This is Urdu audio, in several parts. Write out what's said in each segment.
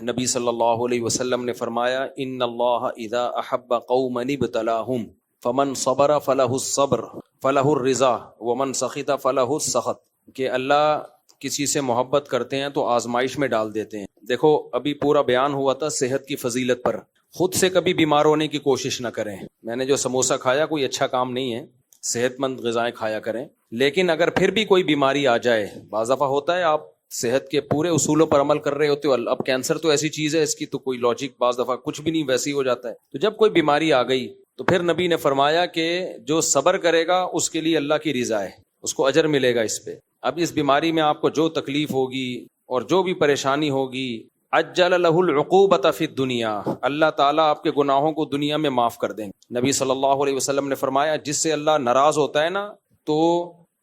نبی صلی اللہ علیہ وسلم نے فرمایا ان اللہ اذا احب قوما ابتلاهم فمن صبر فلہ الصبر فلہ الرضا ومن سخط فلہ السخط، کہ اللہ کسی سے محبت کرتے ہیں تو آزمائش میں ڈال دیتے ہیں۔ دیکھو ابھی پورا بیان ہوا تھا صحت کی فضیلت پر، خود سے کبھی بیمار ہونے کی کوشش نہ کریں۔ میں نے جو سموسہ کھایا کوئی اچھا کام نہیں ہے، صحت مند غذائیں کھایا کریں، لیکن اگر پھر بھی کوئی بیماری آ جائے، بعض دفعہ ہوتا ہے آپ صحت کے پورے اصولوں پر عمل کر رہے ہوتے ہو، اب کینسر تو ایسی چیز ہے اس کی تو کوئی لاجک بعض دفعہ کچھ بھی نہیں، ویسے ہی ہو جاتا ہے، تو جب کوئی بیماری آ گئی تو پھر نبی نے فرمایا کہ جو صبر کرے گا اس کے لیے اللہ کی رضا ہے، اس کو اجر ملے گا اس پہ۔ اب اس بیماری میں آپ کو جو تکلیف ہوگی اور جو بھی پریشانی ہوگی، عجل لہ العقوبۃ فی الدنیا، اللہ تعالیٰ آپ کے گناہوں کو دنیا میں معاف کر دیں گے۔ نبی صلی اللہ علیہ وسلم نے فرمایا جس سے اللہ ناراض ہوتا ہے نا تو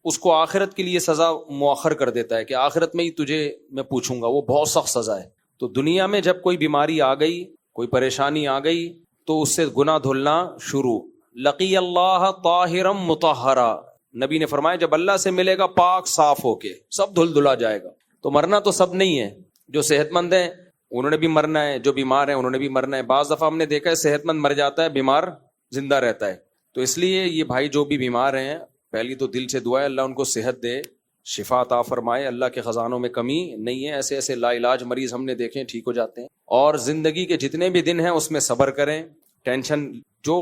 اس کو آخرت کے لیے سزا مؤخر کر دیتا ہے کہ آخرت میں ہی تجھے میں پوچھوں گا، وہ بہت سخت سزا ہے۔ تو دنیا میں جب کوئی بیماری آ گئی، کوئی پریشانی آ گئی تو اس سے گناہ دھلنا شروع۔ لقی اللہ طاہرا مطہرا، نبی نے فرمایا جب اللہ سے ملے گا پاک صاف ہو کے، سب دھل دھلا جائے گا۔ تو مرنا تو سب نہیں ہے، جو صحت مند ہیں انہوں نے بھی مرنا ہے، جو بیمار ہیں انہوں نے بھی مرنا ہے۔ بعض دفعہ ہم نے دیکھا ہے صحت مند مر جاتا ہے، بیمار زندہ رہتا ہے۔ تو اس لیے یہ بھائی جو بھی بیمار ہیں، پہلی تو دل سے دعا ہے اللہ ان کو صحت دے، شفا عطا فرمائے، اللہ کے خزانوں میں کمی نہیں ہے۔ ایسے ایسے لا علاج مریض ہم نے دیکھے ٹھیک ہو جاتے ہیں۔ اور زندگی کے جتنے بھی دن ہیں اس میں صبر کریں، ٹینشن جو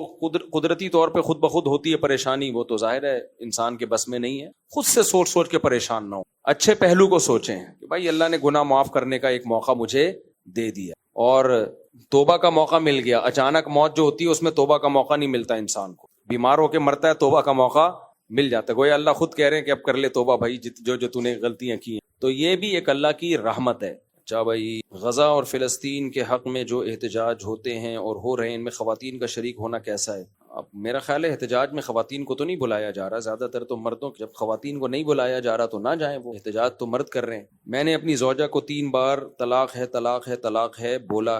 قدرتی طور پہ خود بخود ہوتی ہے پریشانی، وہ تو ظاہر ہے انسان کے بس میں نہیں ہے، خود سے سوچ سوچ کے پریشان نہ ہو، اچھے پہلو کو سوچیں کہ بھائی اللہ نے گناہ معاف کرنے کا ایک موقع مجھے دے دیا، اور توبہ کا موقع مل گیا۔ اچانک موت جو ہوتی ہے اس میں توبہ کا موقع نہیں ملتا انسان کو، بیمار ہو کے مرتا ہے توبہ کا موقع مل جاتا ہے، گویا اللہ خود کہہ رہے ہیں کہ اب کر لے توبہ بھائی جو تو نے غلطیاں کی ہیں۔ تو یہ بھی ایک اللہ کی رحمت ہے۔ اچھا بھائی، غزہ اور فلسطین کے حق میں جو احتجاج ہوتے ہیں اور ہو رہے ہیں، ان میں خواتین کا شریک ہونا کیسا ہے؟ اب میرا خیال ہے احتجاج میں خواتین کو تو نہیں بلایا جا رہا، زیادہ تر تو مردوں، جب خواتین کو نہیں بلایا جا رہا تو نہ جائیں، وہ احتجاج تو مرد کر رہے ہیں۔ میں نے اپنی زوجہ کو 3 بار طلاق ہے طلاق ہے طلاق ہے بولا،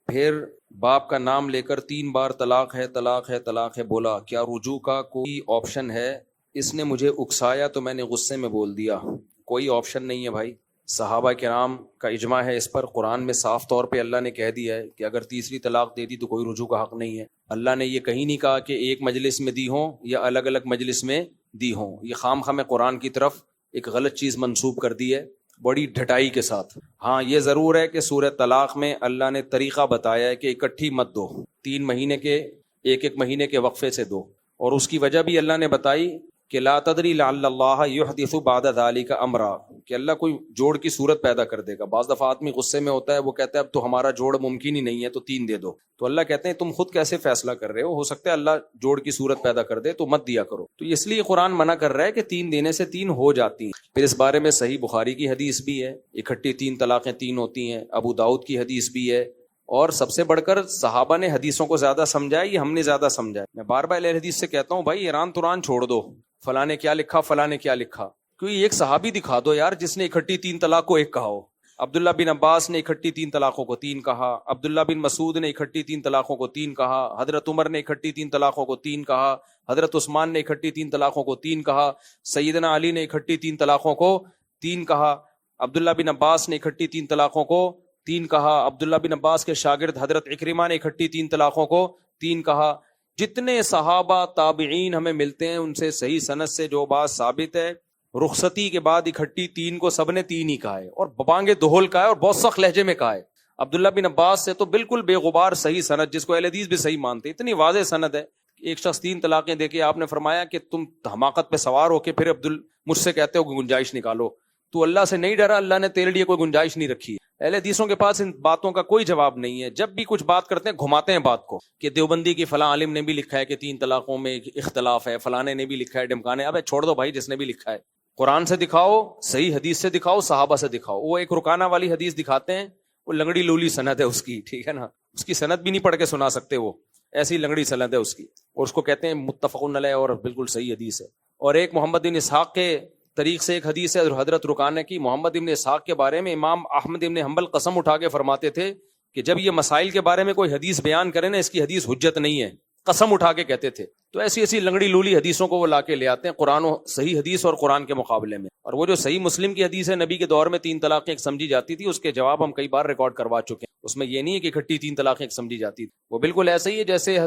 پھر باپ کا نام لے کر 3 بار طلاق ہے طلاق ہے طلاق ہے بولا، کیا رجوع کا کوئی آپشن ہے؟ اس نے مجھے اکسایا تو میں نے غصے میں بول دیا۔ کوئی آپشن نہیں ہے بھائی، صحابہ کرام کا اجماع ہے اس پر، قرآن میں صاف طور پہ اللہ نے کہہ دیا ہے کہ اگر تیسری طلاق دے دی تو کوئی رجوع کا حق نہیں ہے۔ اللہ نے یہ کہیں نہیں کہا کہ ایک مجلس میں دی ہوں یا الگ الگ مجلس میں دی ہوں، یہ خام خواہ قرآن کی طرف ایک غلط چیز منسوب کر دی ہے بڑی ڈھٹائی کے ساتھ۔ ہاں یہ ضرور ہے کہ سورہ طلاق میں اللہ نے طریقہ بتایا ہے کہ اکٹھی مت دو، 3 مہینے کے ایک مہینے کے وقفے سے دو، اور اس کی وجہ بھی اللہ نے بتائی کہ لا تدری لعل اللہ یحدث بعد ذلک امرا، کہ اللہ کوئی جوڑ کی صورت پیدا کر دے گا۔ بعض دفعہ آدمی غصے میں ہوتا ہے، وہ کہتا ہے اب تو ہمارا جوڑ ممکن ہی نہیں ہے تو 3 دے دو، تو اللہ کہتے ہیں تم خود کیسے فیصلہ کر رہے ہو سکتا ہے اللہ جوڑ کی صورت پیدا کر دے تو مت دیا کرو۔ تو اس لیے قرآن منع کر رہا ہے کہ 3 دینے سے 3 ہو جاتی ہیں۔ پھر اس بارے میں صحیح بخاری کی حدیث بھی ہے، اکٹھی 3 طلاقیں 3 ہوتی ہیں، ابو داؤد کی حدیث بھی ہے، اور سب سے بڑھ کر صحابہ نے حدیثوں کو زیادہ سمجھا ہے، یہ ہم نے زیادہ سمجھا ہے۔ میں بار بار اہل حدیث سے کہتا ہوں بھائی ایران تران چھوڑ دو، فلاں نے کیا لکھا فلاں نے کیا لکھا، کوئی ایک صحابی دکھا دو یار جس نے اکٹھی 3 طلاق کو 1 کہا ہو۔ عبداللہ بن عباس نے اکٹھی 3 طلاقوں کو 3 کہا، عبداللہ بن مسعود نے اکٹھی 3 طلاقوں کو 3 کہا، حضرت عمر نے اکٹھی 3 طلاقوں کو 3 کہا، حضرت عثمان نے اکٹھی 3 طلاقوں کو 3 کہا، سیدنا علی نے اکٹھی 3 طلاقوں کو 3 کہا، عبداللہ بن عباس نے اکٹھی 3 طلاقوں کو 3 کہا، عبداللہ بن عباس کے شاگرد حضرت عکرمہ نے اکٹھی 3 طلاقوں کو 3 کہا۔ جتنے صحابہ تابعین ہمیں ملتے ہیں ان سے صحیح سند سے جو بات ثابت ہے، رخصتی کے بعد اکٹھی 3 کو سب نے 3 ہی کہا ہے، اور بانگ دہل کہا ہے، اور بہت سخت لہجے میں کہا ہے۔ عبداللہ بن عباس سے تو بالکل بے غبار صحیح سند، جس کو اہل حدیث بھی صحیح مانتے، اتنی واضح سند ہے۔ ایک شخص 3 طلاقیں دے کے آپ نے فرمایا کہ تم حماقت پہ سوار ہو کے پھر مجھ سے کہتے ہو کہ گنجائش نکالو، تو اللہ سے نہیں ڈرا، اللہ نے تیرے لیے کوئی گنجائش نہیں رکھی ہے۔ اہل حدیثوں کے پاس ان باتوں کا کوئی جواب نہیں ہے، جب بھی کچھ بات کرتے ہیں گھماتے ہیں بات کو، کہ دیوبندی کی فلاں عالم نے بھی لکھا ہے کہ 3 طلاقوں میں اختلاف ہے، فلانے نے بھی لکھا ہے، ڈمکانے، ابے چھوڑ دو بھائی، جس نے بھی لکھا ہے قرآن سے دکھاؤ، صحیح حدیث سے دکھاؤ، صحابہ سے دکھاؤ۔ وہ ایک رکانہ والی حدیث دکھاتے ہیں، وہ لنگڑی لولی سند ہے اس کی، ٹھیک ہے نا، اس کی سند بھی نہیں پڑھ کے سنا سکتے، وہ ایسی لنگڑی سند ہے اس کی، اور اس کو کہتے ہیں متفق علیہ اور بالکل صحیح حدیث ہے۔ اور ایک محمد بن اسحاق کے طریق سے ایک حدیث ہے حضرت رکانہ کی، محمد بن اسحاق کے بارے میں امام احمد بن حنبل قسم اٹھا کے فرماتے تھے کہ جب یہ مسائل کے بارے میں کوئی حدیث بیان کرے نا، اس کی حدیث حجت نہیں ہے، قسم اٹھا کے کہتے تھے۔ تو ایسی ایسی لنگڑی لولی حدیثوں کو وہ لا کے لے آتے ہیں قرآن و صحیح حدیث اور قرآن کے مقابلے میں. اور وہ جو صحیح مسلم کی حدیث ہے نبی کے دور میں 3 طلاقیں ایک سمجھی جاتی تھی, اس کے جواب ہم کئی بار ریکارڈ کروا چکے ہیں. اس میں یہ نہیں ہے کہ اکٹھی 3 طلاقیں ایک سمجھی جاتی تھی, وہ بالکل ایسا ہی ہے جیسے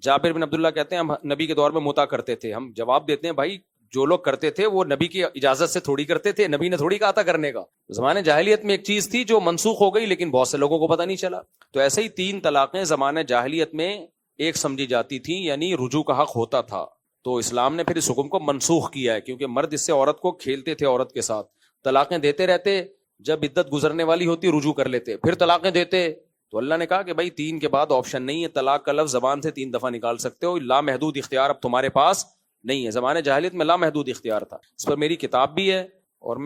جابر بن عبداللہ کہتے ہیں ہم نبی کے دور میں متا کرتے تھے. ہم جواب دیتے ہیں بھائی جو لوگ کرتے تھے وہ نبی کی اجازت سے تھوڑی کرتے تھے, نبی نے تھوڑی کہا تھا کرنے کا. زمانے جاہلیت میں ایک چیز تھی جو منسوخ ہو گئی لیکن بہت سے لوگوں کو پتہ نہیں چلا. تو ایسے ہی 3 طلاقیں زمانے جاہلیت میں ایک سمجھی جاتی تھیں, یعنی رجوع کا حق ہوتا تھا. تو اسلام نے پھر اس حکم کو منسوخ کیا ہے, کیونکہ مرد اس سے عورت کو کھیلتے تھے, عورت کے ساتھ طلاقیں دیتے رہتے, جب عدت گزرنے والی ہوتی رجوع کر لیتے, پھر طلاقیں دیتے. تو اللہ نے کہا کہ بھائی 3 کے بعد آپشن نہیں ہے, طلاق کا لفظ زبان سے 3 دفعہ نکال سکتے ہو, لامحدود اختیار اب تمہارے پاس نہیں ہے. زمانے جاہلیت میں لامحدود اختیار تھا. اس پر میری کتاب بھی ہے, اور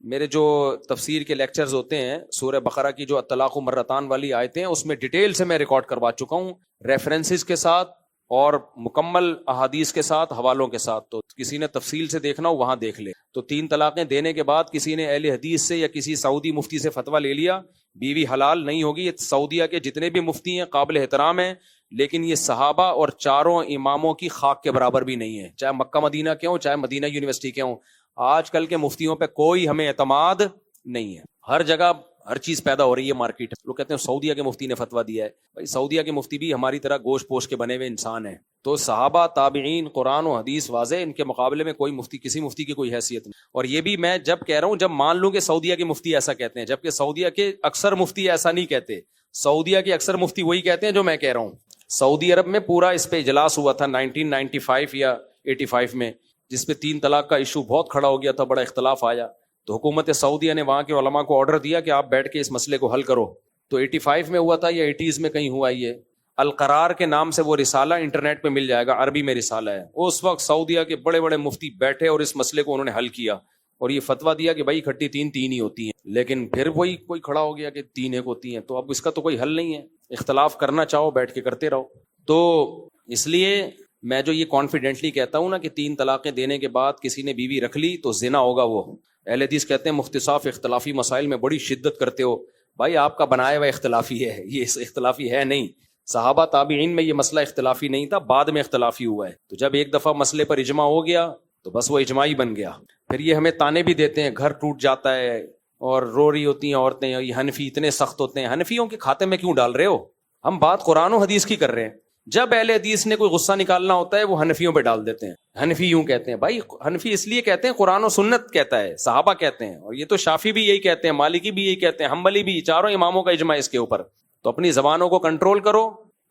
میرے جو تفسیر کے لیکچرز ہوتے ہیں سورہ بقرہ کی جو الطلاق مرتان والی آیتیں ہیں اس میں ڈیٹیل سے میں ریکارڈ کروا چکا ہوں, ریفرنسز کے ساتھ اور مکمل احادیث کے ساتھ, حوالوں کے ساتھ. تو کسی نے تفصیل سے دیکھنا ہو وہاں دیکھ لے. تو 3 طلاقیں دینے کے بعد کسی نے اہل حدیث سے یا کسی سعودی مفتی سے فتویٰ لے لیا, بیوی حلال نہیں ہوگی. یہ سعودیہ کے جتنے بھی مفتی ہیں قابل احترام ہیں, لیکن یہ صحابہ اور 4 اماموں کی خاک کے برابر بھی نہیں ہے, چاہے مکہ مدینہ کے ہوں چاہے مدینہ یونیورسٹی کے ہوں. آج کل کے مفتیوں پہ کوئی ہمیں اعتماد نہیں ہے. ہر جگہ ہر چیز پیدا ہو رہی ہے مارکیٹ. لوگ کہتے ہیں سعودیہ کے مفتی نے فتویٰ دیا ہے. بھائی سعودیہ کے مفتی بھی ہماری طرح گوشت پوش کے بنے ہوئے انسان ہیں. تو صحابہ تابعین قرآن و حدیث واضح, ان کے مقابلے میں کوئی مفتی کسی مفتی کی کوئی حیثیت نہیں. اور یہ بھی میں جب کہہ رہا ہوں جب مان لوں کہ سعودیہ کے مفتی ایسا کہتے ہیں, جبکہ سعودیہ کے اکثر مفتی ایسا نہیں کہتے. سعودیہ کے اکثر مفتی وہی کہتے ہیں جو میں کہہ رہا ہوں. سعودی عرب میں پورا اس پہ اجلاس ہوا تھا 1995 یا 85 میں, جس پہ 3 طلاق کا ایشو بہت کھڑا ہو گیا تھا, بڑا اختلاف آیا. تو حکومت سعودیہ نے وہاں کے علماء کو آرڈر دیا کہ آپ بیٹھ کے اس مسئلے کو حل کرو. تو 85 میں ہوا تھا یا 80s میں کہیں ہوا. یہ القرار کے نام سے وہ رسالہ انٹرنیٹ پہ مل جائے گا, عربی میں رسالہ ہے. اس وقت سعودیہ کے بڑے بڑے مفتی بیٹھے اور اس مسئلے کو انہوں نے حل کیا, اور یہ فتویٰ دیا کہ بھائی اکٹھی 3 ہی ہوتی ہیں. لیکن پھر وہی کوئی کھڑا ہو گیا کہ 3 ایک ہوتی ہیں. تو اب اس کا تو کوئی حل نہیں ہے. اختلاف کرنا چاہو بیٹھ کے کرتے رہو. تو اس لیے میں جو یہ کانفیڈنٹلی کہتا ہوں نا کہ 3 طلاقیں دینے کے بعد کسی نے بیوی رکھ لی تو زنا ہوگا. وہ اہل حدیث کہتے ہیں مختصاف اختلافی مسائل میں بڑی شدت کرتے ہو. بھائی آپ کا بنایا ہوا اختلافی ہے, یہ اختلافی ہے نہیں. صحابہ تابعین میں یہ مسئلہ اختلافی نہیں تھا, بعد میں اختلافی ہوا ہے. تو جب ایک دفعہ مسئلے پر اجماع ہو گیا تو بس وہ اجماعی بن گیا. پھر یہ ہمیں تانے بھی دیتے ہیں, گھر ٹوٹ جاتا ہے اور رو رہی ہوتی ہیں عورتیں, یہ حنفی اتنے سخت ہوتے ہیں. حنفیوں کے کھاتے میں کیوں ڈال رہے ہو؟ ہم بات قرآن و حدیث کی کر رہے ہیں. جب اہل حدیث نے کوئی غصہ نکالنا ہوتا ہے وہ حنفیوں پہ ڈال دیتے ہیں. حنفی یوں کہتے ہیں. بھائی حنفی اس لیے کہتے ہیں قرآن و سنت کہتا ہے, صحابہ کہتے ہیں, اور یہ تو شافعی بھی یہی کہتے ہیں, مالکی بھی یہی کہتے ہیں, حنبلی بھی, 4 اماموں کا اجماع اس کے اوپر. تو اپنی زبانوں کو کنٹرول کرو,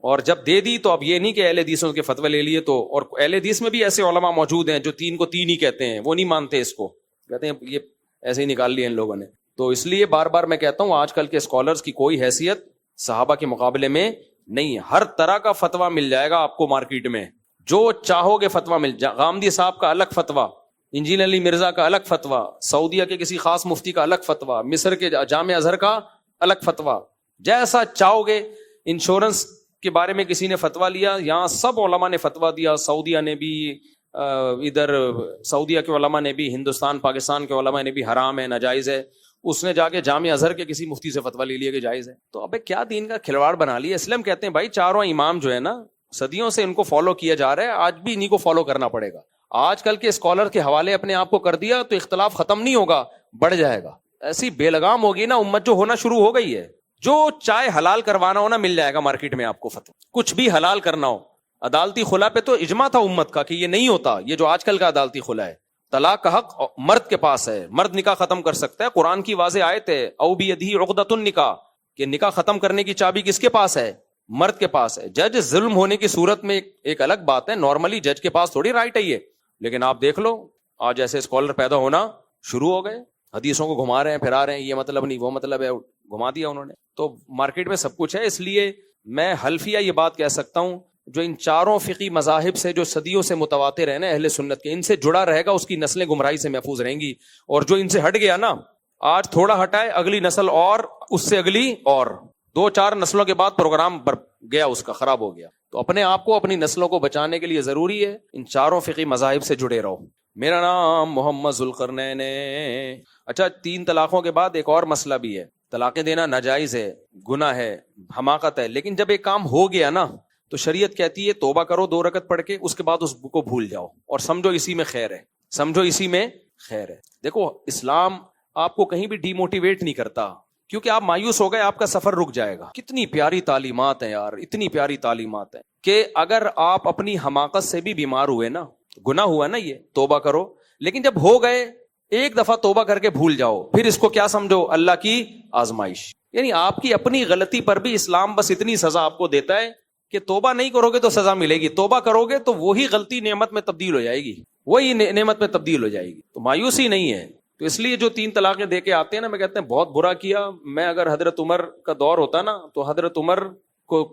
اور جب دے دی تو اب یہ نہیں کہ اہل حدیثوں کے فتوے لے لیے تو. اور اہل حدیث میں بھی ایسے علماء موجود ہیں جو 3 کو 3 ہی کہتے ہیں, وہ نہیں مانتے اس کو, کہتے ہیں یہ ایسے ہی نکال لیے ان لوگوں نے. تو اس لیے بار بار میں کہتا ہوں آج کل کے اسکالرز کی کوئی حیثیت صحابہ کے مقابلے میں نہیں ہے. ہر طرح کا فتویٰ مل جائے گا آپ کو مارکیٹ میں, جو چاہو گے فتویٰ مل جائے. غامدی صاحب کا الگ فتویٰ, انجینئر علی مرزا کا الگ فتویٰ, سعودیہ کے کسی خاص مفتی کا الگ فتویٰ, مصر کے جامع ازہر کا الگ فتویٰ, جیسا چاہو گے. انشورنس کے بارے میں کسی نے فتویٰ لیا, یہاں سب علماء نے فتویٰ دیا, سعودیہ نے بھی, ادھر سعودیہ کے علماء نے بھی, ہندوستان پاکستان کے علماء نے بھی, حرام ہے, ناجائز ہے. اس نے جا کے جامع ازہر کے کسی مفتی سے فتویٰ لے لیا کہ جائز ہے. تو ابے کیا دین کا کھلواڑ بنا لیا. اسلام کہتے ہیں بھائی 4 امام جو ہے نا صدیوں سے ان کو فالو کیا جا رہا ہے, آج بھی انہیں کو فالو کرنا پڑے گا. آج کل کے اسکالر کے حوالے اپنے آپ کو کر دیا تو اختلاف ختم نہیں ہوگا, بڑھ جائے گا. ایسی بے لگام ہوگی نا امت جو ہونا شروع ہو گئی ہے. جو چائے حلال کروانا ہو نا مل جائے گا مارکیٹ میں آپ کو فتویٰ, کچھ بھی حلال کرنا ہو. عدالتی خلا پہ تو اجماع تھا امت کا کہ یہ نہیں ہوتا, یہ جو آج کل کا عدالتی خلا ہے. طلاق کا حق مرد کے پاس ہے, مرد نکاح ختم کر سکتا ہے. قرآن کی واضح آیت ہے او بیدہ عقدۃ النکاح, کہ نکاح ختم کرنے کی چابی کس کے پاس ہے؟ مرد کے پاس ہے. جج ظلم ہونے کی صورت میں ایک الگ بات ہے, نارملی جج کے پاس تھوڑی رائٹ ہے یہ. لیکن آپ دیکھ لو آج ایسے اسکالر پیدا ہونا شروع ہو گئے, حدیثوں کو گھما رہے ہیں, پھرا رہے ہیں, یہ مطلب نہیں وہ مطلب ہے, گھما دیا انہوں نے. تو مارکیٹ میں سب کچھ ہے. اس لیے میں حلفیہ یہ بات کہہ سکتا ہوں, جو ان 4 فقہی مذاہب سے جو صدیوں سے متواتر ہیں نا اہل سنت کے, ان سے جڑا رہے گا اس کی نسلیں گمراہی سے محفوظ رہیں گی. اور جو ان سے ہٹ گیا نا, آج تھوڑا ہٹائے, اگلی نسل اور اس سے اگلی اور 2-4 نسلوں کے بعد پروگرام گیا اس کا, خراب ہو گیا. تو اپنے آپ کو اپنی نسلوں کو بچانے کے لیے ضروری ہے ان 4 فقہی مذاہب سے جڑے رہو. میرا نام محمد ذوالقرنین. اچھا 3 طلاقوں کے بعد ایک اور مسئلہ بھی ہے. طلاقیں دینا ناجائز ہے, گناہ ہے, حماقت ہے. لیکن جب ایک کام ہو گیا نا تو شریعت کہتی ہے توبہ کرو 2 رکعت پڑھ کے، اس کے بعد اس کو بھول جاؤ اور سمجھو اسی میں خیر ہے، سمجھو اسی میں خیر ہے۔ دیکھو اسلام آپ کو کہیں بھی ڈی موٹیویٹ نہیں کرتا، کیونکہ آپ مایوس ہو گئے آپ کا سفر رک جائے گا۔ کتنی پیاری تعلیمات ہیں یار، اتنی پیاری تعلیمات ہیں کہ اگر آپ اپنی حماقت سے بھی بیمار ہوئے نا، گناہ ہوا نا یہ، توبہ کرو، لیکن جب ہو گئے ایک دفعہ توبہ کر کے بھول جاؤ، پھر اس کو کیا سمجھو؟ اللہ کی آزمائش۔ یعنی آپ کی اپنی غلطی پر بھی اسلام بس اتنی سزا آپ کو دیتا ہے کہ توبہ نہیں کرو گے تو سزا ملے گی، توبہ کرو گے تو وہی غلطی نعمت میں تبدیل ہو جائے گی، وہی نعمت میں تبدیل ہو جائے گی۔ تو مایوسی نہیں ہے۔ تو اس لیے جو 3 طلاقیں دے کے آتے ہیں نا، میں کہتے ہیں بہت برا کیا۔ میں اگر حضرت عمر کا دور ہوتا نا تو حضرت عمر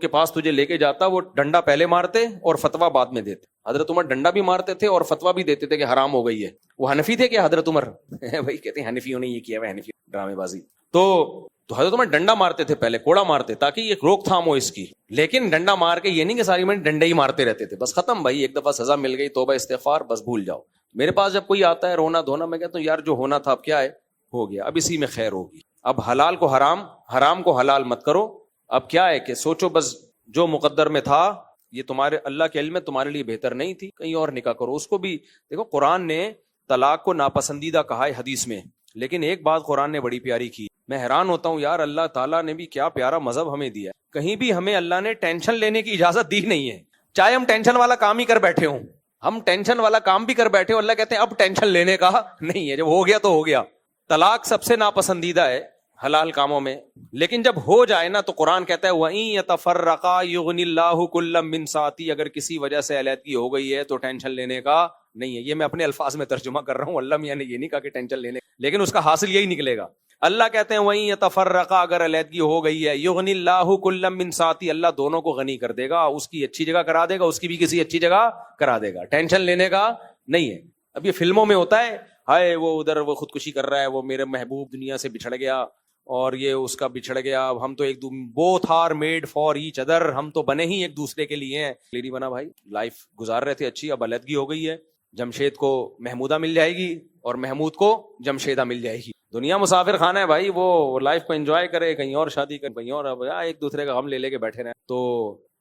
کے پاس تجھے لے کے جاتا، وہ ڈنڈا پہلے مارتے اور فتویٰ بعد میں دیتے۔ حضرت عمر ڈنڈا بھی مارتے تھے اور فتویٰ بھی دیتے تھے کہ حرام ہو گئی ہے۔ وہ حنفی تھے کہ حضرت عمر بھائی کہتے ہیں حنفیوں نے یہ کیا، وہ حنفی ڈرامے بازی۔ تو حضرت عمر ڈنڈا مارتے تھے، پہلے کوڑا مارتے تاکہ یہ روک تھام ہو اس کی، لیکن ڈنڈا مار کے یہ نہیں کہ ساری میں ڈنڈے ہی مارتے رہتے تھے، بس ختم بھائی، ایک دفعہ سزا مل گئی، توبہ استغفار، بس بھول جاؤ۔ میرے پاس جب کوئی آتا ہے رونا دھونا، میں کہتا ہوں یار جو ہونا تھا اب کیا ہے، ہو گیا، اب اسی میں خیر ہوگی۔ اب حلال کو حرام، حرام کو حلال مت کرو۔ اب کیا ہے کہ سوچو بس جو مقدر میں تھا یہ تمہارے اللہ کے علم میں تمہارے لیے بہتر نہیں تھی، کہیں اور نکاح کرو۔ اس کو بھی دیکھو، قرآن نے طلاق کو ناپسندیدہ کہا ہے حدیث میں، لیکن ایک بات قرآن نے بڑی پیاری کی، میں حیران ہوتا ہوں یار، اللہ تعالیٰ نے بھی کیا پیارا مذہب ہمیں دیا ہے۔ کہیں بھی ہمیں اللہ نے ٹینشن لینے کی اجازت دی نہیں ہے، چاہے ہم ٹینشن والا کام ہی کر بیٹھے ہوں، ہم ٹینشن والا کام بھی کر بیٹھے ہوں، اللہ کہتے ہیں اب ٹینشن لینے کا نہیں ہے، جب ہو گیا تو ہو گیا۔ طلاق سب سے ناپسندیدہ ہے حلال کاموں میں، لیکن جب ہو جائے نا تو قرآن کہتا ہے وَإِن يَتَفَرَّقَا يُغْنِ اللَّهُ كُلًّا مِّن سَعَتِهِ، اگر کسی وجہ سے علیحدگی ہو گئی ہے تو ٹینشن لینے کا نہیں ہے۔ یہ میں اپنے الفاظ میں ترجمہ کر رہا ہوں، اللہ میاں نے یہ نہیں کہا کہ ٹینشن لینے، لیکن اس کا حاصل یہی نکلے گا۔ اللہ کہتے ہیں وَإِن يَتَفَرَّقَا، اگر علیحدگی ہو گئی ہے، يُغْنِ اللَّهُ كُلًّا مِّن سَعَتِهِ، اللہ دونوں کو غنی کر دے گا، اس کی اچھی جگہ کرا دے گا، اس کی بھی کسی اچھی جگہ کرا دے گا، ٹینشن لینے کا نہیں ہے۔ اب یہ فلموں میں ہوتا ہے، ہائے وہ ادھر وہ خودکشی کر رہا ہے، وہ میرے محبوب دنیا سے بچھڑ گیا اور یہ اس کا بچھڑ گیا، اب ہم تو ایک both are made for each other, ہم تو بنے ہی ایک دوسرے کے لیے ہیں، نہیں بنا بھائی، لائف گزار رہے تھے اچھی، اب علیحدگی ہو گئی ہے، جمشید کو محمودہ مل جائے گی اور محمود کو جمشیدہ مل جائے گی۔ دنیا مسافر خانہ ہے بھائی، وہ لائف کو انجوائے کرے، کہیں اور شادی کرے، کہیں اور، اب ایک دوسرے کا غم لے لے کے بیٹھے رہے۔ تو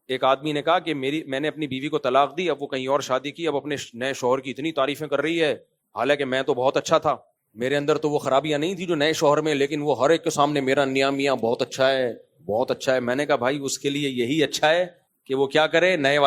ایک آدمی نے کہا کہ میں نے اپنی بیوی کو طلاق دی، اب وہ کہیں اور شادی کی، اب اپنے نئے شوہر کی اتنی تعریفیں کر رہی ہے، حالانکہ میں تو بہت اچھا تھا، میرے اندر تو وہ خرابیاں نہیں تھی جو نئے شوہر میں، لیکن وہ ہر ایک کے سامنے میرا میاں بہت اچھا ہے، بہت اچھا ہے۔ میں نے کہا بھائی اس کے لیے یہی اچھا ہے کہ وہ کیا کرے، نئے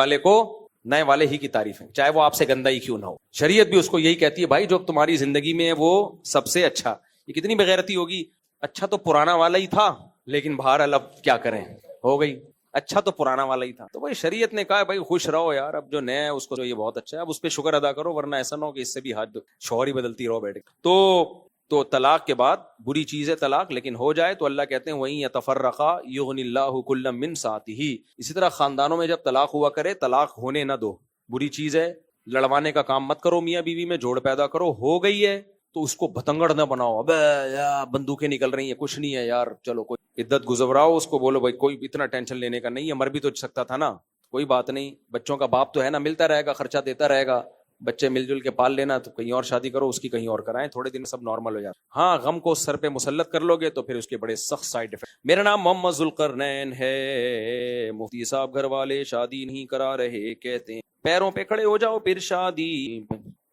والے ہی کی تعریفیں، چاہے وہ آپ سے گندا ہی کیوں نہ ہو۔ شریعت بھی اس کو یہی کہتی ہے بھائی جو تمہاری زندگی میں ہے وہ سب سے اچھا۔ یہ کتنی بغیرتی ہوگی، اچھا تو پرانا والا ہی تھا، لیکن بہرحال اب کیا کریں، ہو گئی، اچھا تو پرانا والا ہی تھا۔ تو بھائی شریعت نے کہا بھائی خوش رہو یار، اب جو نیا ہے اس کو جو یہ بہت اچھا ہے، اب اس پہ شکر ادا کرو، ورنہ ایسا نہ ہو کہ اس سے بھی ہاتھ شوہر ہی بدلتی رہو بیٹھے۔ تو طلاق کے بعد بری چیز ہے طلاق، لیکن ہو جائے تو اللہ کہتے ہیں وَإِن يَتَفَرَّقَا يُغْنِ اللَّهُ كُلًّا مِّن سَعَتِهِ۔ اسی طرح خاندانوں میں جب طلاق ہوا کرے، طلاق ہونے نہ دو، بری چیز ہے، لڑوانے کا کام مت کرو، میاں بیوی میں جوڑ پیدا کرو، ہو گئی ہے تو اس کو بھتنگڑ نہ بناؤ، ابے یار بندوقیں نکل رہی ہیں، کچھ نہیں ہے یار، چلو کوئی عدت گزراؤ، اس کو بولو بھائی کوئی اتنا ٹینشن لینے کا نہیں ہے، مر بھی تو سکتا تھا نا، کوئی بات نہیں، بچوں کا باپ تو ہے نا، ملتا رہے گا، خرچہ دیتا رہے گا، بچے مل جل کے پال لینا، تو کہیں اور شادی کرو، اس کی کہیں اور کرائیں، تھوڑے دن سب نارمل ہو جاتا۔ ہاں غم کو سر پہ مسلط کر لو گے تو پھر اس کے بڑے سخت سائیڈ افیکٹ۔ میرا نام محمد ذوالقرنین ہے، مفتی صاحب گھر والے شادی نہیں کرا رہے، کہتے ہیں پیروں پہ کھڑے ہو جاؤ پھر شادی۔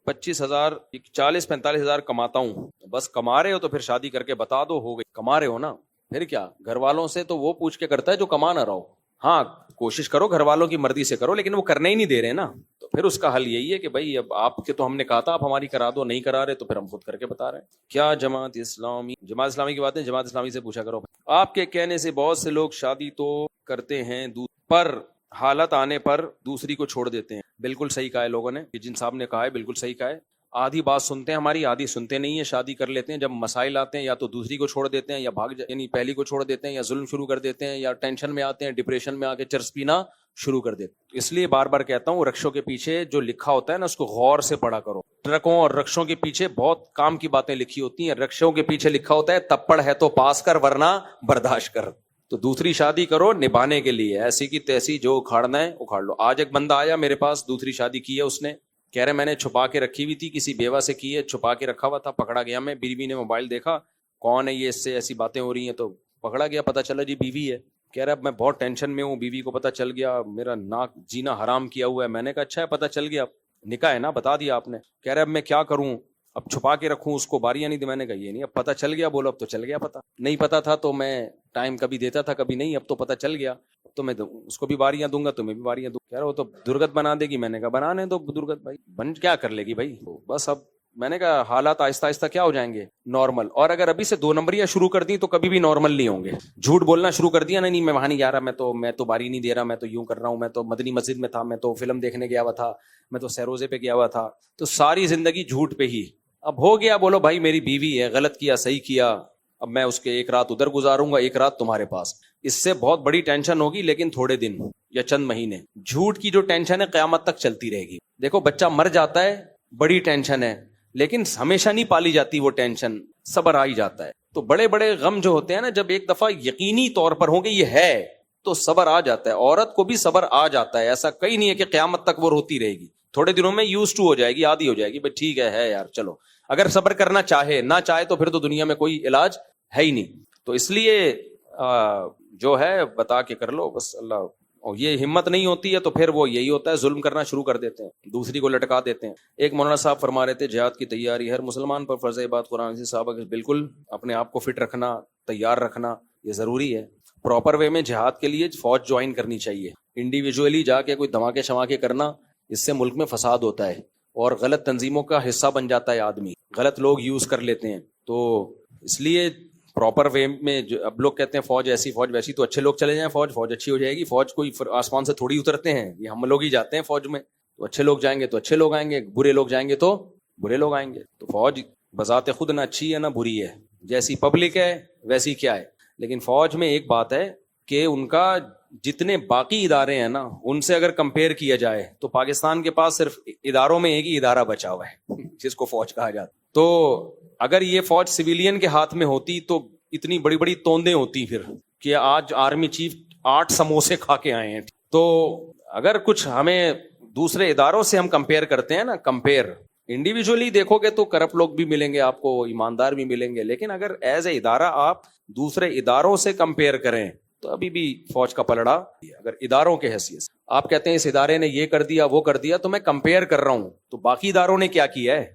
25,000 40-45 ہزار کماتا ہوں، بس کما رہے ہو تو پھر شادی کر کے بتا دو، ہو گئی، کما رہے ہو نا، پھر کیا، گھر والوں سے تو وہ پوچھ کے کرتا ہے جو کما نہ رہو، ہاں کوشش کرو گھر والوں کی مرضی سے کرو، لیکن وہ کرنے ہی نہیں دے رہے نا، تو پھر اس کا حل یہی ہے کہ بھائی اب آپ کے تو ہم نے کہا تھا آپ ہماری کرا دو، نہیں کرا رہے تو پھر ہم خود کر کے بتا رہے ہیں۔ کیا جماعت اسلامی کی باتیں جماعت اسلامی سے پوچھا کرو۔ آپ کے کہنے سے بہت سے لوگ شادی تو کرتے ہیں پر حالت آنے پر دوسری کو چھوڑ دیتے ہیں۔ بالکل صحیح کہا ہے لوگوں نے، جن صاحب نے کہا ہے بالکل صحیح کہا ہے، آدھی بات سنتے ہیں ہماری، آدھی سنتے نہیں ہیں، شادی کر لیتے ہیں، جب مسائل آتے ہیں یا تو دوسری کو چھوڑ دیتے ہیں یا یعنی پہلی کو چھوڑ دیتے ہیں، یا ظلم شروع کر دیتے ہیں، یا ٹینشن میں آتے ہیں، ڈپریشن میں آ کے چرس پینا شروع کر دیتے ہیں۔ اس لیے بار بار کہتا ہوں رکشوں کے پیچھے جو لکھا ہوتا ہے نا اس کو غور سے پڑھا کرو۔ ٹرکوں اور رکشوں کے پیچھے بہت کام کی باتیں لکھی ہوتی ہیں، رکشوں کے پیچھے لکھا ہوتا ہے تپڑ ہے تو پاس کر ورنہ برداشت کر۔ تو دوسری شادی کرو نبھانے کے لیے، ایسی کی تیسی جو اکھاڑنا ہے اکھاڑ لو۔ آج ایک بندہ آیا میرے پاس، دوسری شادی کی ہے اس نے، کہہ رہے میں نے چھپا کے رکھی ہوئی تھی، کسی بیوہ سے کی ہے، چھپا کے رکھا ہوا تھا، پکڑا گیا میں، بیوی نے موبائل دیکھا کون ہے یہ، اس سے ایسی باتیں ہو رہی ہیں، تو پکڑا گیا، پتہ چلا جی بیوی ہے۔ کہہ رہا میں بہت ٹینشن میں ہوں, بیوی کو پتہ چل گیا, میرا ناک جینا حرام کیا ہوا ہے. میں نے کہا اچھا ہے, پتہ چل گیا, نکاح ہے نا, بتا دیا آپ نے. کہہ رہا اب میں کیا کروں, اب چھپا کے رکھوں, اس کو باریاں نہیں دی. میں نے کہا یہ نہیں, اب پتہ چل گیا, بولو اب تو چل گیا پتہ. نہیں پتہ تھا تو میں ٹائم کبھی دیتا تھا کبھی نہیں, اب تو پتہ چل گیا, تو میں اس کو بھی باریاں دوں گا, تمہیں بھی باریاں دوں. کہہ رہا وہ تو درگت بنا دے گی. میں نے کہا بنانے دو درگت بھائی, بن کیا کر لے گی بھائی, بس اب میں نے کہا حالات آہستہ آہستہ کیا ہو جائیں گے, نارمل. اور اگر ابھی سے 2 نمبریاں شروع کر دیں تو کبھی بھی نارمل نہیں ہوں گے. جھوٹ بولنا شروع کر دیا, نہیں میں وہاں نہیں جا رہا, میں تو باری نہیں دے رہا, میں تو یوں کر رہا ہوں, میں تو مدنی مسجد میں تھا, میں تو فلم دیکھنے گیا ہوا تھا, میں تو سیروزے پہ گیا ہوا تھا. تو ساری زندگی جھوٹ پہ ہی. اب ہو گیا, بولو بھائی میری بیوی ہے, غلط کیا صحیح کیا, اب میں اس کے ایک رات ادھر گزاروں گا, ایک رات تمہارے پاس. اس سے بہت بڑی ٹینشن ہوگی, لیکن تھوڑے دن یا چند مہینے. جھوٹ کی جو ٹینشن ہے قیامت تک چلتی رہے گی. دیکھو بچہ مر جاتا ہے, بڑی ٹینشن ہے, لیکن ہمیشہ نہیں پالی جاتی وہ ٹینشن, صبر آ ہی جاتا ہے. تو بڑے بڑے غم جو ہوتے ہیں نا, جب ایک دفعہ یقینی طور پر ہوں گے یہ ہے, تو صبر آ جاتا ہے. عورت کو بھی صبر آ جاتا ہے, ایسا کئی نہیں ہے کہ قیامت تک وہ روتی رہے گی. تھوڑے دنوں میں یوز ٹو ہو جائے گی, عادی ہو جائے گی, بھائی ٹھیک ہے یار چلو. اگر صبر کرنا چاہے, نہ چاہے تو پھر تو دنیا میں کوئی علاج ہے ہی نہیں. تو اس لیے جو ہے بتا کے کر لو بس. اللہ, اور یہ ہمت نہیں ہوتی ہے تو پھر وہ یہی ہوتا ہے, ظلم کرنا شروع کر دیتے ہیں, دوسری کو لٹکا دیتے ہیں. ایک مولانا صاحب فرما رہے تھے جہاد کی تیاری ہر مسلمان پر فرض ہے. بات قرآن سے صحابہ بالکل اپنے آپ کو فٹ رکھنا, تیار رکھنا یہ ضروری ہے. پراپر وے میں جہاد کے لیے فوج جوائن کرنی چاہیے. انڈیویجولی جا کے کوئی دھماکے شماکے کرنا, اس سے ملک میں فساد ہوتا ہے اور غلط تنظیموں کا حصہ بن جاتا ہے آدمی, غلط لوگ یوز کر لیتے ہیں. تو اس لیے پراپر وے میں اب لوگ کہتے ہیں فوج ایسی فوج ویسی, تو اچھے لوگ چلے جائیں, فوج اچھی ہو جائے گی. فوج کوئی آسمان سے تھوڑی اترتے ہیں, یہ ہم لوگ ہی جاتے ہیں فوج میں. تو اچھے لوگ جائیں گے تو اچھے لوگ آئیں گے, برے لوگ جائیں گے تو برے لوگ آئیں گے. تو فوج بذات خود نہ اچھی ہے نہ بری ہے, جیسی پبلک ہے ویسی کیا ہے. لیکن فوج میں ایک بات ہے کہ ان کا جتنے باقی ادارے ہیں نا, ان سے اگر کمپیئر کیا جائے تو پاکستان کے پاس صرف اداروں میں ایک ہی ادارہ بچا ہوا ہے جس کو فوج کہا جاتا. تو اگر یہ فوج سویلین کے ہاتھ میں ہوتی تو اتنی بڑی بڑی توندیں ہوتی پھر کہ آج آرمی چیف 8 سموسے کھا کے آئے ہیں. تو اگر کچھ ہمیں دوسرے اداروں سے ہم کمپیئر کرتے ہیں نا, کمپیئر انڈیویجولی دیکھو گے تو کرپٹ لوگ بھی ملیں گے آپ کو, ایماندار بھی ملیں گے. لیکن اگر ایز اے ادارہ آپ دوسرے اداروں سے کمپیئر کریں تو ابھی بھی فوج کا پلڑا. اگر اداروں کے حیثیت سے آپ کہتے ہیں اس ادارے نے یہ کر دیا وہ کر دیا, تو میں کمپیئر کر رہا ہوں تو باقی اداروں نے کیا کیا ہے.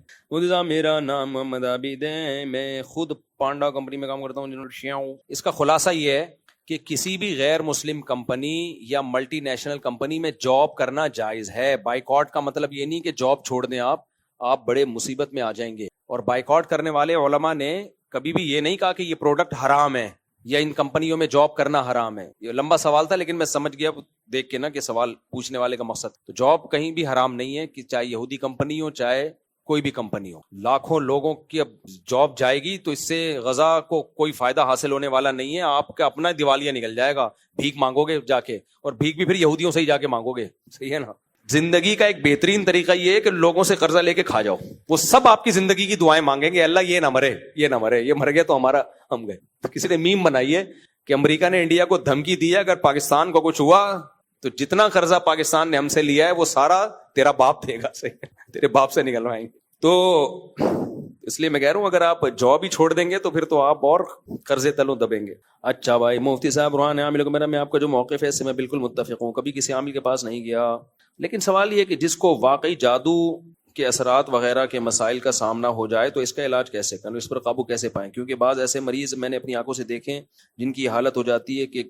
میرا نام محمد عابد ہے, میں خود پانڈا کمپنی میں کام کرتا ہوں. اس کا خلاصہ یہ ہے کہ کسی بھی غیر مسلم کمپنی یا ملٹی نیشنل کمپنی میں جاب کرنا جائز ہے. بائیکاٹ کا مطلب یہ نہیں کہ جاب چھوڑ دیں آپ بڑے مصیبت میں آ جائیں گے. اور بائیکاٹ کرنے والے علماء نے کبھی بھی یہ نہیں کہا کہ یہ پروڈکٹ حرام ہے یا ان کمپنیوں میں جاب کرنا حرام ہے. یہ لمبا سوال تھا لیکن میں سمجھ گیا دیکھ کے نا کہ سوال پوچھنے والے کا مقصد. تو جاب کہیں بھی حرام نہیں ہے, کہ چاہے یہودی کمپنی ہو چاہے کوئی بھی کمپنی ہو. لاکھوں لوگوں کی اب جاب جائے گی تو اس سے غزہ کو کوئی فائدہ حاصل ہونے والا نہیں ہے. آپ کا اپنا دیوالیہ نکل جائے گا, بھیک مانگو گے جا کے, اور بھیک بھی پھر یہودیوں سے ہی جا کے مانگو گے. صحیح ہے نا. زندگی کا ایک بہترین طریقہ یہ ہے کہ لوگوں سے قرضہ لے کے کھا جاؤ. وہ سب آپ کی زندگی کی دعائیں مانگیں گے, اللہ یہ نہ مرے, یہ نہ مرے, یہ مر گیا تو ہمارا ہم گئے. کسی نے میم بنائی ہے کہ امریکہ نے انڈیا کو دھمکی دی ہے اگر پاکستان کو کچھ ہوا تو جتنا قرضہ پاکستان نے ہم سے لیا ہے وہ سارا تیرا باپ دے گا. صحیح, تیرے باپ سے نکلوائیں گے. تو اس لیے میں کہہ رہا ہوں اگر آپ جاب ہی چھوڑ دیں گے تو پھر تو آپ اور قرضے تلوں دبیں گے. اچھا بھائی مفتی صاحب روحان عامل کو میں آپ کا جو موقف ہے اس سے میں بالکل متفق ہوں, کبھی کسی عامل کے پاس نہیں گیا. لیکن سوال یہ کہ جس کو واقعی جادو کے اثرات وغیرہ کے مسائل کا سامنا ہو جائے تو اس کا علاج کیسے کریں, اس پر قابو کیسے پائیں. کیونکہ بعض ایسے مریض میں نے اپنی آنکھوں سے دیکھے جن کی حالت ہو جاتی ہے کہ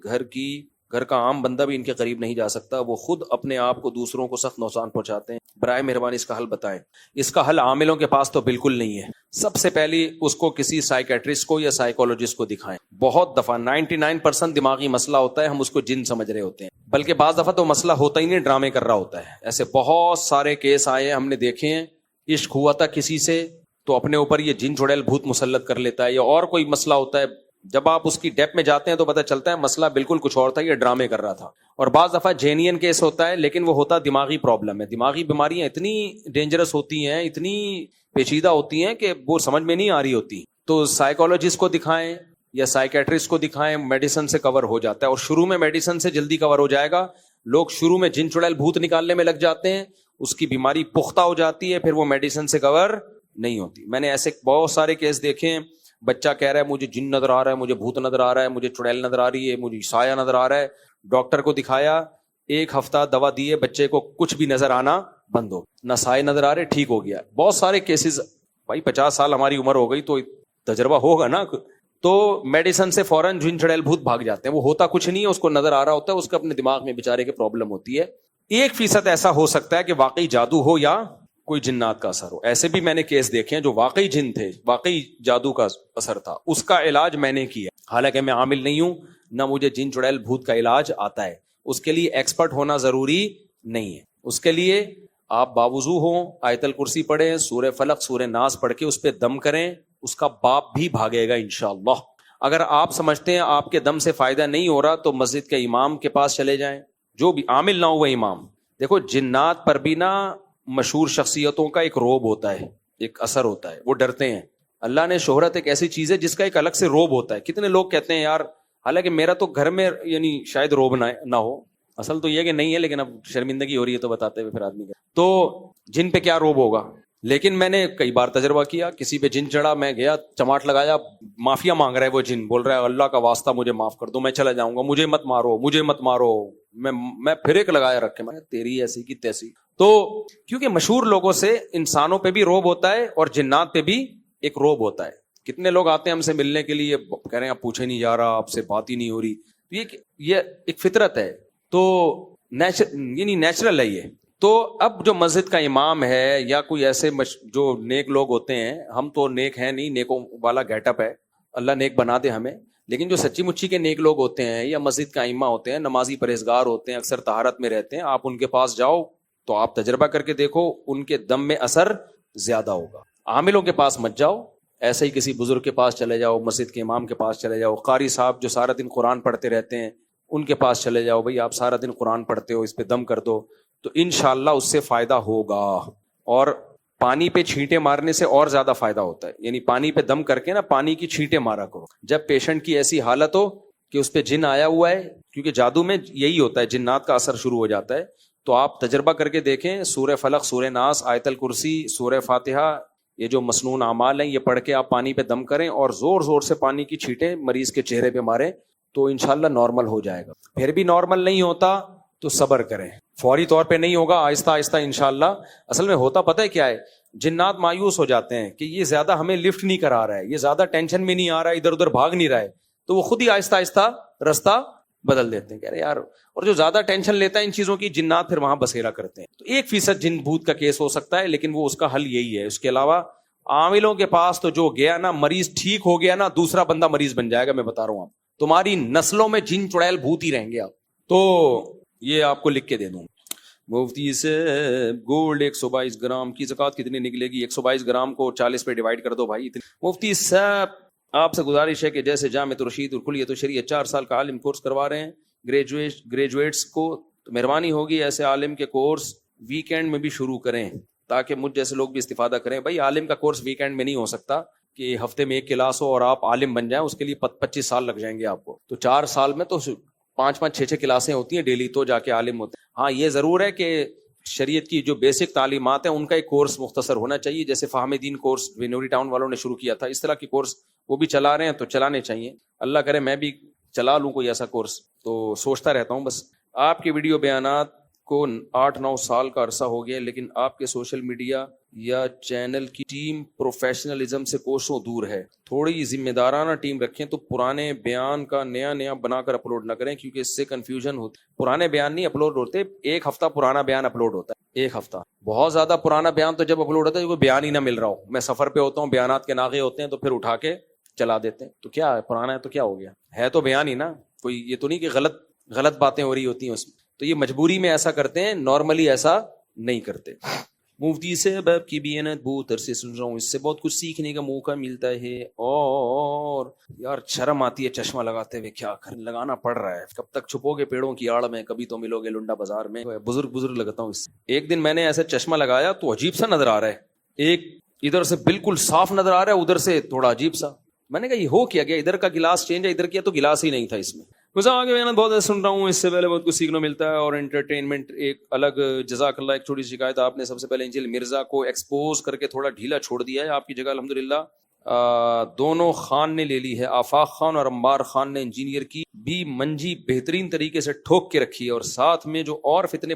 گھر کا عام بندہ بھی ان کے قریب نہیں جا سکتا, وہ خود اپنے آپ کو دوسروں کو سخت نقصان پہنچاتے ہیں. برائے مہربانی اس کا حل بتائیں. اس کا حل عاملوں کے پاس تو بالکل نہیں ہے. سب سے پہلی اس کو کسی سائیکیٹرسٹ کو یا سائیکولوجسٹ کو دکھائیں. بہت دفعہ 99% دماغی مسئلہ ہوتا ہے, ہم اس کو جن سمجھ رہے ہوتے ہیں, بلکہ بعض دفعہ تو مسئلہ ہوتا ہی نہیں, ڈرامے کر رہا ہوتا ہے. ایسے بہت سارے کیس آئے ہیں, ہم نے دیکھے ہیں. عشق ہوا تھا کسی سے تو اپنے اوپر یہ جن چڑیل بھوت مسلط کر لیتا ہے, یا اور کوئی مسئلہ ہوتا ہے. جب آپ اس کی ڈیپ میں جاتے ہیں تو پتہ چلتا ہے مسئلہ بالکل کچھ اور تھا, یہ ڈرامے کر رہا تھا. اور بعض دفعہ جینین کیس ہوتا ہے لیکن وہ ہوتا دماغی پرابلم ہے. دماغی بیماریاں اتنی ڈینجرس ہوتی ہیں, اتنی پیچیدہ ہوتی ہیں کہ وہ سمجھ میں نہیں آ رہی ہوتی. تو سائیکولوجسٹ کو دکھائیں یا سائیکیٹرسٹ کو دکھائیں, میڈیسن سے کور ہو جاتا ہے. اور شروع میں میڈیسن سے جلدی کور ہو جائے گا. لوگ شروع میں جن چڑیل بھوت نکالنے میں لگ جاتے ہیں, اس کی بیماری پختہ ہو جاتی ہے, پھر وہ میڈیسن سے کور نہیں ہوتی. میں نے ایسے بہت سارے کیس دیکھے ہیں. بچہ کہہ رہا ہے مجھے جن نظر آ رہا ہے, مجھے بھوت نظر آ رہا ہے, مجھے چڑیل نظر آ رہی ہے, مجھے سایہ نظر آ رہا ہے, ڈاکٹر کو دکھایا, 1 ہفتہ دوا دیے, بچے کو کچھ بھی نظر آنا بند ہو, نہ سائے نظر آ رہے, ٹھیک ہو گیا. بہت سارے کیسز, بھائی 50 سال ہماری عمر ہو گئی تو تجربہ ہوگا نا, تو میڈیسن سے فوراً جن چڑیل بھوت بھاگ جاتے ہیں. وہ ہوتا کچھ نہیں ہے, اس کو نظر آ رہا ہوتا ہے, اس کا اپنے دماغ میں بیچارے کے پرابلم ہوتی ہے. 1% ایسا ہو سکتا ہے کہ واقعی جادو ہو یا کوئی جنات کا اثر ہو. ایسے بھی میں نے کیس دیکھے ہیں جو واقعی جن تھے, واقعی جادو کا اثر تھا, اس کا علاج میں نے کیا. حالانکہ میں عامل نہیں ہوں, نہ مجھے جن چڑیل بھوت کا علاج آتا ہے. اس کے لیے ایکسپرٹ ہونا ضروری نہیں ہے. اس کے لیے آپ باوضو ہوں, آیت الکرسی پڑھیں, سورہ فلق سورہ ناس پڑھ کے اس پہ دم کریں, اس کا باپ بھی بھاگے گا انشاءاللہ. اگر آپ سمجھتے ہیں آپ کے دم سے فائدہ نہیں ہو رہا تو مسجد کے امام کے پاس چلے جائیں, جو بھی عامل نہ ہوا امام. دیکھو جنات پر بھی نا مشہور شخصیتوں کا ایک روب ہوتا ہے, ایک اثر ہوتا ہے, وہ ڈرتے ہیں. اللہ نے شہرت ایک ایسی چیز ہے جس کا ایک الگ سے روب ہوتا ہے. کتنے لوگ کہتے ہیں یار, حالانکہ میرا تو گھر میں یعنی شاید روب نہ ہو, اصل تو یہ کہ نہیں ہے, لیکن اب شرمندگی ہو رہی ہے تو بتاتے ہوئے پھر آدمی کا, تو جن پہ کیا روب ہوگا. لیکن میں نے کئی بار تجربہ کیا, کسی پہ جن چڑھا, میں گیا چماٹ لگایا, معافیا مانگ رہا ہے وہ جن, بول رہا ہے اللہ کا واسطہ مجھے معاف کر دو, میں چلا جاؤں گا, مجھے مت مارو, مجھے مت مارو. میں پھر ایک لگایا رکھے, میں تیری ایسی کی تیسی. تو کیونکہ مشہور لوگوں سے انسانوں پہ بھی روب ہوتا ہے اور جنات پہ بھی ایک روب ہوتا ہے. کتنے لوگ آتے ہیں ہم سے ملنے کے لیے, کہہ رہے ہیں آپ پوچھے نہیں جا رہا, آپ سے بات ہی نہیں ہو رہی. یہ ایک فطرت ہے, تو یعنی نیچرل ہے یہ. تو اب جو مسجد کا امام ہے یا کوئی ایسے جو نیک لوگ ہوتے ہیں, ہم تو نیک ہیں نہیں, نیکوں والا گیٹ اپ ہے, اللہ نیک بنا دے ہمیں, لیکن جو سچی مچی کے نیک لوگ ہوتے ہیں یا مسجد کا ائمہ ہوتے ہیں, نمازی پرہیزگار ہوتے ہیں, اکثر طہارت میں رہتے ہیں, آپ ان کے پاس جاؤ تو آپ تجربہ کر کے دیکھو, ان کے دم میں اثر زیادہ ہوگا. عاملوں کے پاس مت جاؤ, ایسے ہی کسی بزرگ کے پاس چلے جاؤ, مسجد کے امام کے پاس چلے جاؤ, قاری صاحب جو سارا دن قرآن پڑھتے رہتے ہیں ان کے پاس چلے جاؤ, بھائی آپ سارا دن قرآن پڑھتے ہو, اس پہ دم کر دو, تو انشاءاللہ اس سے فائدہ ہوگا. اور پانی پہ چھینٹے مارنے سے اور زیادہ فائدہ ہوتا ہے, یعنی پانی پہ دم کر کے نا پانی کی چھینٹے مارا کرو جب پیشنٹ کی ایسی حالت ہو کہ اس پہ جن آیا ہوا ہے, کیونکہ جادو میں یہی ہوتا ہے, جنات کا اثر شروع ہو جاتا ہے. تو آپ تجربہ کر کے دیکھیں, سورہ فلق, سورہ ناس, آیت الکرسی, سورہ فاتحہ, یہ جو مسنون اعمال ہیں یہ پڑھ کے آپ پانی پہ دم کریں اور زور زور سے پانی کی چھینٹیں مریض کے چہرے پہ ماریں, تو انشاءاللہ نارمل ہو جائے گا. پھر بھی نارمل نہیں ہوتا تو صبر کریں, فوری طور پہ نہیں ہوگا, آہستہ آہستہ انشاءاللہ. اصل میں ہوتا پتہ ہے کیا ہے, جنات مایوس ہو جاتے ہیں کہ یہ زیادہ ہمیں لفٹ نہیں کرا رہا ہے, یہ زیادہ ٹینشن میں نہیں آ رہا ہے, ادھر ادھر بھاگ نہیں رہا ہے, تو وہ خود ہی آہستہ آہستہ رستہ بدل دیتے ہیں. کہہ رہے یار, اور جو زیادہ ٹینشن لیتا ہے ان چیزوں کی, جنات پھر وہاں بسیرا کرتے ہیں. تو 1% جن بھوت کا کیس ہو سکتا ہے, لیکن وہ اس کا حل یہی ہے. اس کے علاوہ عاملوں کے پاس تو جو گیا نا, مریض ٹھیک ہو گیا نا, دوسرا بندہ مریض بن جائے گا. میں بتا رہا ہوں, آپ تمہاری نسلوں میں جن چڑیل بھوت ہی رہیں گے آپ. تو یہ آپ کو لکھ کے دے دوں. مفتی سے گولڈ 122 گرام کی زکوٰۃ کتنی نکلے گی؟ 122 گرام کو 40 پہ ڈیوائڈ کر دو بھائی. مفتی صاحب آپ سے گزارش ہے کہ جیسے جامع الرشید اور کلیۃ الشریعہ 4 سال کا عالم کورس کروا رہے ہیں گریجویٹس کو, تو مہربانی ہوگی ایسے عالم کے کورس ویکینڈ میں بھی شروع کریں تاکہ مجھ جیسے لوگ بھی استفادہ کریں. بھائی عالم کا کورس ویکینڈ میں نہیں ہو سکتا کہ ہفتے میں 1 کلاس ہو اور آپ عالم بن جائیں, اس کے لیے 25 سال لگ جائیں گے آپ کو. تو 4 سال میں تو 5 6 کلاسیں ہوتی ہیں ڈیلی, تو جا کے عالم ہوتے ہیں. ہاں یہ ضرور ہے کہ شریعت کی جو بیسک تعلیمات ہیں ان کا ایک کورس مختصر ہونا چاہیے, جیسے فہم دین کورس نوری ٹاؤن والوں نے شروع کیا تھا, اس طرح کی کورس وہ بھی چلا رہے ہیں, تو چلانے چاہیے. اللہ کرے میں بھی چلا لوں کوئی ایسا کورس, تو سوچتا رہتا ہوں. بس آپ کے ویڈیو بیانات کو 8-9 سال کا عرصہ ہو گیا, لیکن آپ کے سوشل میڈیا یا چینل کی ٹیم پروفیشنلزم سے کوسوں دور ہے. تھوڑی ذمہ دارانہ ٹیم رکھیں, تو پرانے بیان کا نیا بنا کر اپلوڈ نہ کریں, کیونکہ اس سے کنفیوژن ہوتی. پرانے بیان نہیں اپلوڈ ہوتے, 1 ہفتہ پرانا بیان اپلوڈ ہوتا ہے, 1 ہفتہ. بہت زیادہ پرانا بیان تو جب اپلوڈ ہوتا ہے کوئی بیان ہی نہ مل رہا ہو. میں سفر پہ ہوتا ہوں, بیانات کے ناغے ہوتے ہیں, تو پھر اٹھا کے چلا دیتے ہیں. تو کیا ہے, پرانا ہے تو کیا ہو گیا, ہے تو بیان ہی نا, کوئی یہ تو نہیں کہ غلط باتیں ہو رہی ہوتی ہیں اس میں. تو یہ مجبوری میں ایسا کرتے ہیں, نارملی ایسا نہیں کرتے. مفتی سے باب کی بیانات بہت عرصے سن رہا ہوں, اس سے بہت کچھ سیکھنے کا موقع ملتا ہے, اور یار شرم آتی ہے چشمہ لگاتے ہوئے, کیا لگانا پڑ رہا ہے, کب تک چھپو گے پیڑوں کی آڑ میں, کبھی تو ملو گے لنڈا بازار میں. بزرگ لگتا ہوں اس سے. ایک دن میں نے ایسا چشمہ لگایا تو عجیب سا نظر آ رہا ہے, ایک ادھر سے بالکل صاف نظر آ رہا ہے, ادھر سے تھوڑا عجیب سا. میں نے کہا یہ ہو کیا گیا, ادھر کا گلاس چینج ہے, ادھر کیا تو گلاس ہی نہیں تھا اس میں. آگے میں بہت سن رہا ہوں, اس سے پہلے بہت کچھ سیکھنا ملتا ہے, اور انٹرٹینمنٹ ایک الگ. جزاک اللہ. ایک چھوٹی سی شکایت, آپ نے سب سے پہلے انجل مرزا کو ایکسپوز کر کے تھوڑا ڈھیلا چھوڑ دیا ہے, آپ کی جگہ الحمدللہ دونوں خان نے لے لی ہے، آفاق خان اور عمار خان نے انجینئر کی بھی منجی بہترین طریقے سے ٹھوک کے رکھی ہے، اور ساتھ میں جو اور فتنے